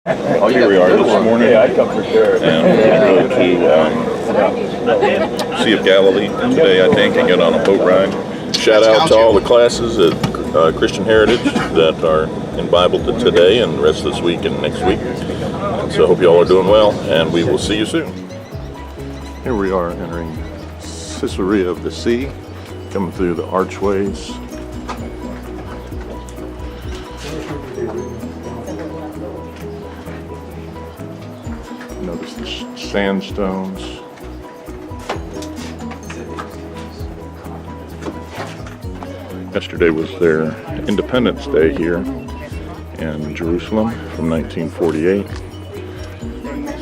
Here we are this morning, Yeah, I'd come for sure. and we go to Sea of Galilee today, I think, and get on a boat ride. Shout out to all the classes at Christian Heritage that are in Bible today and the rest of this week and next week. And so I hope you all are doing well, and we will see you soon. Here we are entering Caesarea of the Sea, coming through the archways. Notice the sandstones. Yesterday was their Independence Day here in Jerusalem from 1948.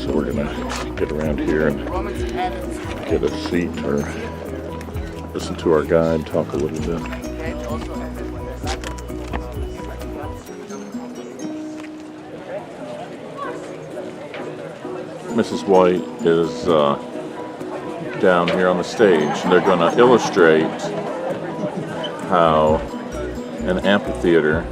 So we're gonna get around here and get a seat or listen to our guide talk a little bit. Mrs. White is down here on the stage, and they're going to illustrate how an amphitheater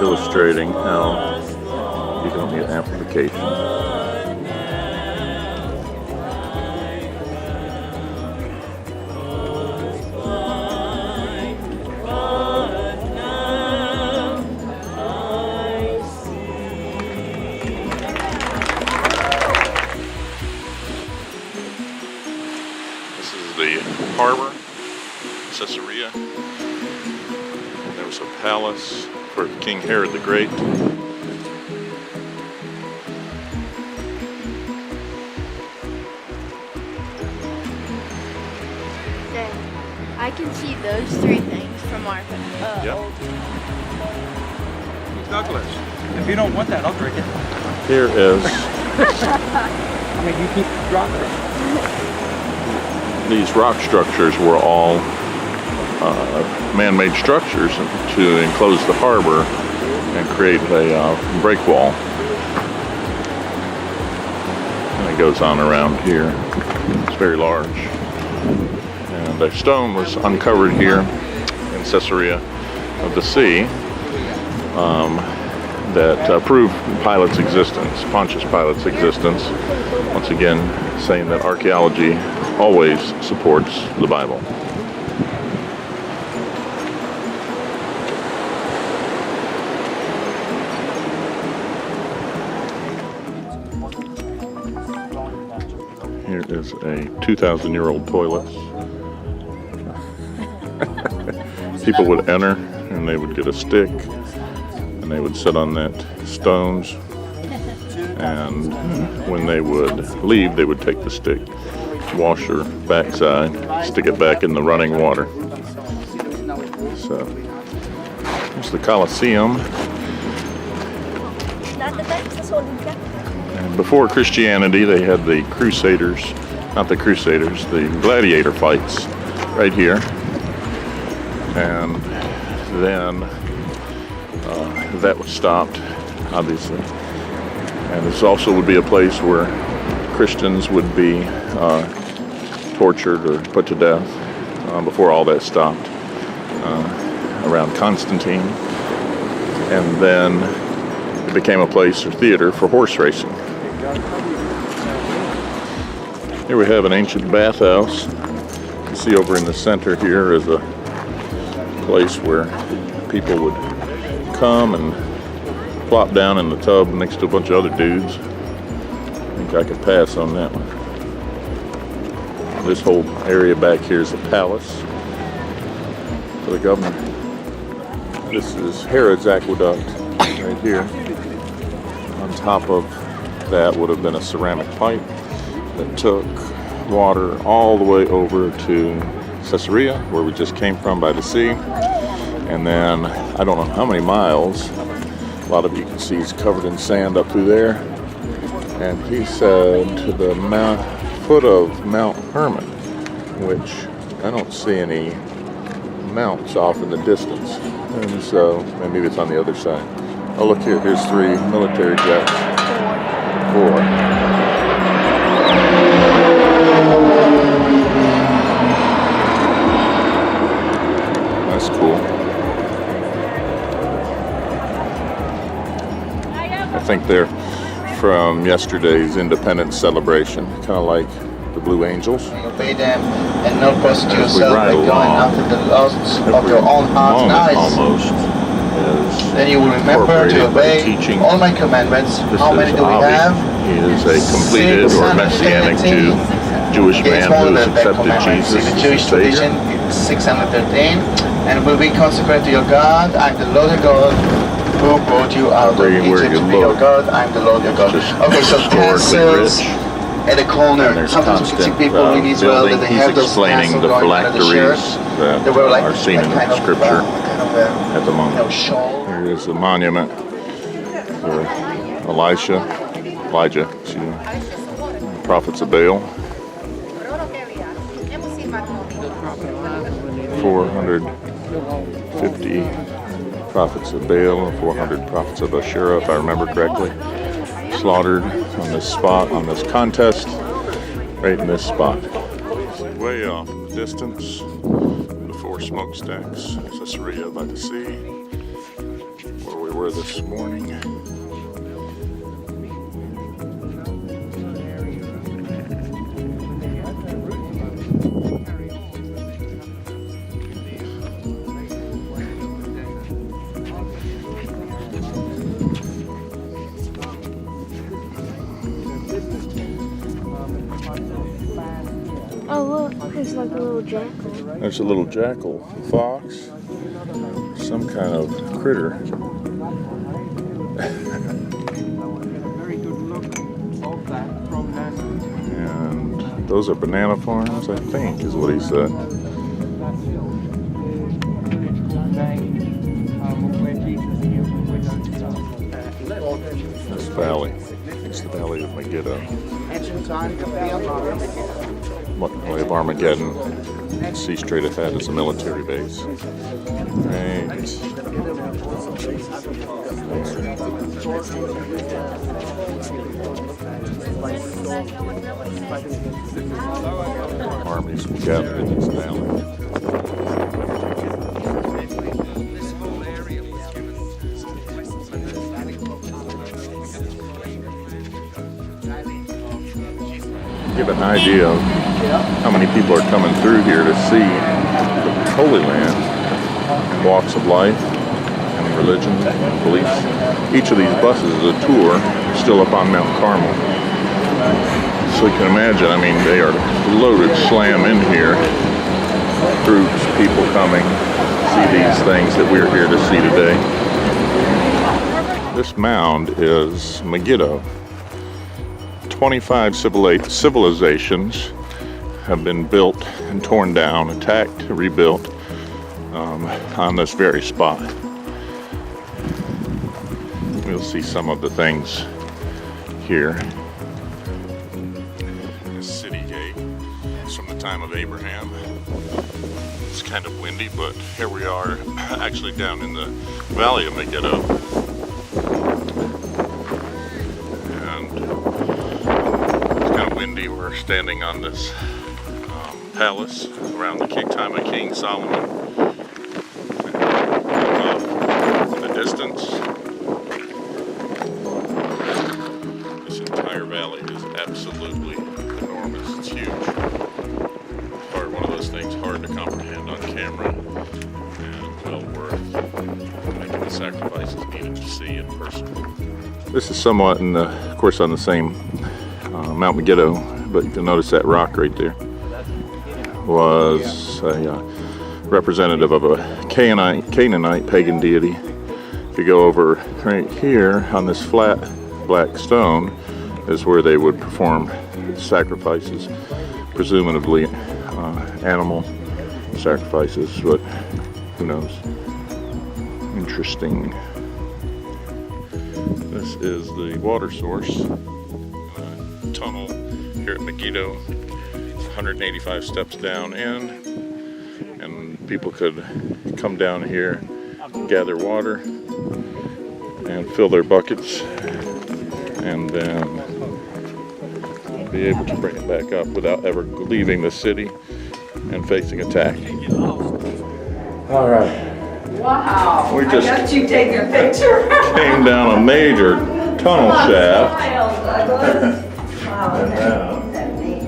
illustrating how you don't need amplification. This is the harbor, Caesarea. And there was a palace for King Herod the Great. I can see those three things from our old. Douglas, if you don't want that, I'll drink it. Here is I mean, you keep dropping it. these rock structures were all man-made structures to enclose the harbor and create a break wall. And it goes on around here. It's very large. And a stone was uncovered here in Caesarea of the Sea that proved Pilate's existence, Pontius Pilate's existence. Once again, saying that archaeology always supports the Bible. Here is a 2,000-year-old toilet. People would enter and they would get a stick and they would sit on that stones, and when they would leave they would take the stick, wash their backside, stick it back in the running water. So here's the Colosseum. And before Christianity they had the Crusaders, not the Crusaders, the gladiator fights right here. And then that was stopped, obviously. And this also would be a place where Christians would be tortured or put to death before all that stopped, around Constantine. And then it became a place or theater for horse racing. Here we have an ancient bathhouse. You can see over in the center here is a place where people would come and plop down in the tub next to a bunch of other dudes. I think I could pass on that one. This whole area back here is a palace for the governor. This is Herod's aqueduct right here. On top of that would have been a ceramic pipe that took water all the way over to Caesarea, where we just came from by the sea. And then, I don't know how many miles, a lot of you can see it's covered in sand up through there. And he said to the foot of Mount Hermon, which I don't see any mounts off in the distance. And so maybe it's on the other side. Oh, look here. Here's 3 military jets. 4. That's cool. I think they're from yesterday's Independence celebration, kind of like the Blue Angels. Obey them and not prostitute As we yourself ride by going along, after the lusts of every your own heart and moment eyes. almost is Then you will remember to incorporated by obey teaching. all my commandments. This How many is do we Avi. have? He is a completed or messianic Jew, Jewish man who has accepted Jesus in the as Jewish Savior. tradition, it's 613, and will be consecrated to your God. I'm the Lord your God who brought you out of Everywhere Egypt you to be your look, God. I'm the Lord your God. just Okay, so historically castles rich. at the corner. And there's Sometimes you can see constant people in Israel that building. they He's have those explaining castles the going under the shirt. phylacteries that They were like are seen in kind of, Scripture at the you know, moment. shawl. Here is the monument for Elijah, excuse me, prophets of Baal. 450 prophets of Baal and 400 prophets of Asherah, if I remember correctly, slaughtered on this spot, on this contest, right in this spot. Way off in the distance, the 4 smokestacks, Caesarea by the sea, where we were this morning. Oh, look, there's like a little jackal. There's a little jackal, fox, some kind of critter. Very good look of that from NASA. And those are banana farms, I think, is what he said. This valley, it's the valley of Megiddo. Valley of Armageddon. See straight ahead is a military base. Right. Armies will gather in this valley. Give an idea of how many people are coming through here to see the Holy Land, walks of life, and religion, and beliefs. Each of these buses is a tour, still up on Mount Carmel. So you can imagine, I mean, they are loaded slam in here. Groups, people coming, see these things that we're here to see today. This mound is Megiddo. 25 civilizations have been built and torn down, attacked, rebuilt on this very spot. We'll see some of the things here. The city gate is from the time of Abraham. It's kind of windy, but here we are actually down in the valley of Megiddo. Windy. We're standing on this palace around the time of King Solomon. In the distance, this entire valley is absolutely enormous. It's huge. One of those things hard to comprehend on camera, and well worth making the sacrifices needed to see in person. This is somewhat, of course, on the same Mount Megiddo, but you'll notice that rock right there was a representative of a Canaanite pagan deity. If you go over right here on this flat black stone is where they would perform sacrifices, presumably animal sacrifices, but who knows. Interesting. This is the water source. Tunnel here at Megiddo. 185 steps down in, and people could come down here, gather water, and fill their buckets, and then be able to bring it back up without ever leaving the city and facing attack. All right. Wow. We just I got you taking a picture. came down a major tunnel shaft. Wow, that's neat.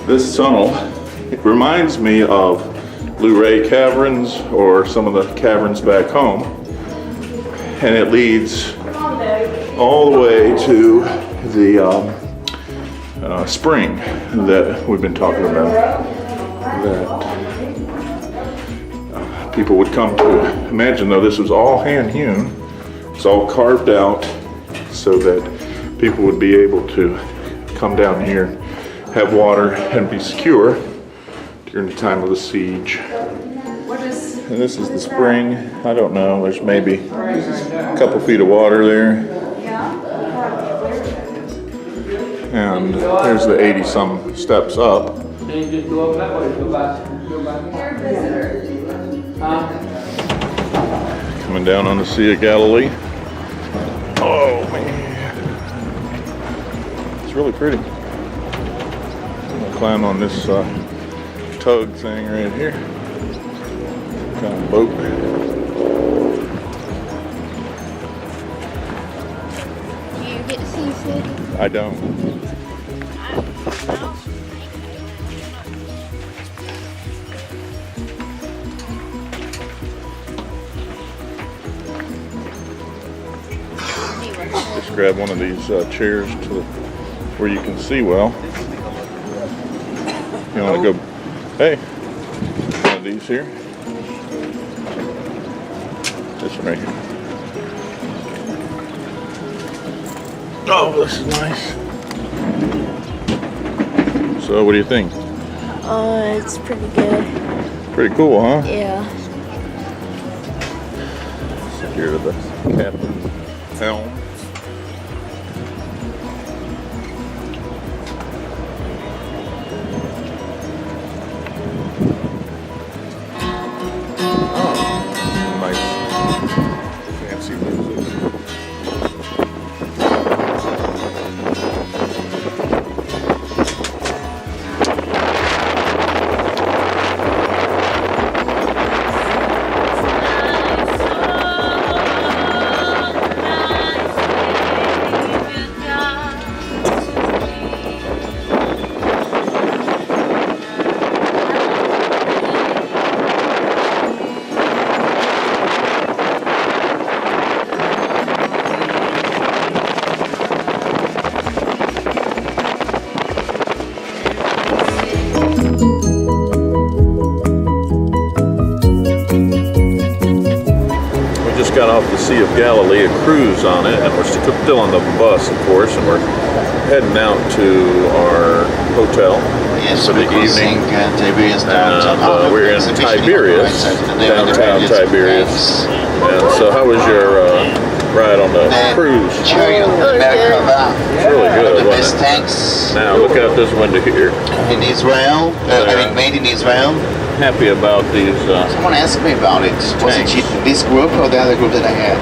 This tunnel, it reminds me of Luray Caverns or some of the caverns back home, and it leads all the way to the spring that we've been talking about, that people would come to. Imagine though, this was all hand hewn, it's all carved out so that people would be able to come down here, have water, and be secure during the time of the siege. And this is the spring. I don't know, there's maybe a couple feet of water there. And there's the 80 some steps up. Coming down on the Sea of Galilee. Oh man, it's really pretty. I'm gonna climb on this tug thing right here. Kind of boat. Do you get to see city? I don't. Just grab one of these chairs to where you can see well. You want to go? Hey, one of these here. This one right here. Oh, this is nice. So, what do you think? It's pretty good. Pretty cool, huh? Yeah. Here to the captain's helm. Got off the Sea of Galilee, a cruise on it, and we're still on the bus, of course, and we're heading out to our hotel Yes, for the crossing, evening. Tiberias downtown. And we're in Tiberias, downtown Tiberias. And so, how was your ride on the cruise? Chariot of the Merkava. It's really good, The best wasn't it? tanks Now, look out this window here. in Israel. Made in Israel. Happy about these. Someone asked me about it. Was it Tanks. this group or the other group that I had?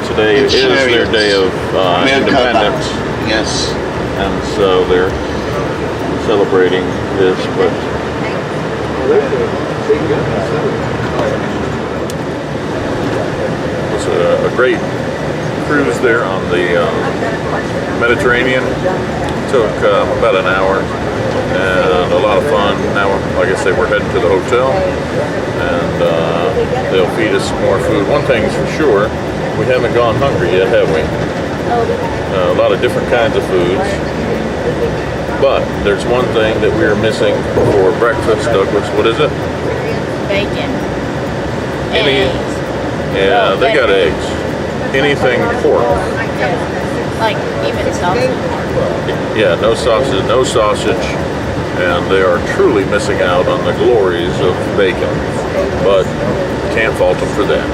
Today is their Chariots. day of independence. Yes. And so they're celebrating this, but it's a great cruise there on the Mediterranean. Took about an hour and a lot of fun. Now, like I say, we're heading to the hotel, and they'll feed us some more food. One thing's for sure, we haven't gone hungry yet, have we? A lot of different kinds of foods. But there's one thing that we're missing for breakfast, Douglas. What is it? Bacon. Any? Eggs. Yeah, they got eggs. Anything pork. Like even sausage. Yeah, no sausage, and they are truly missing out on the glories of bacon. But can't fault them for that.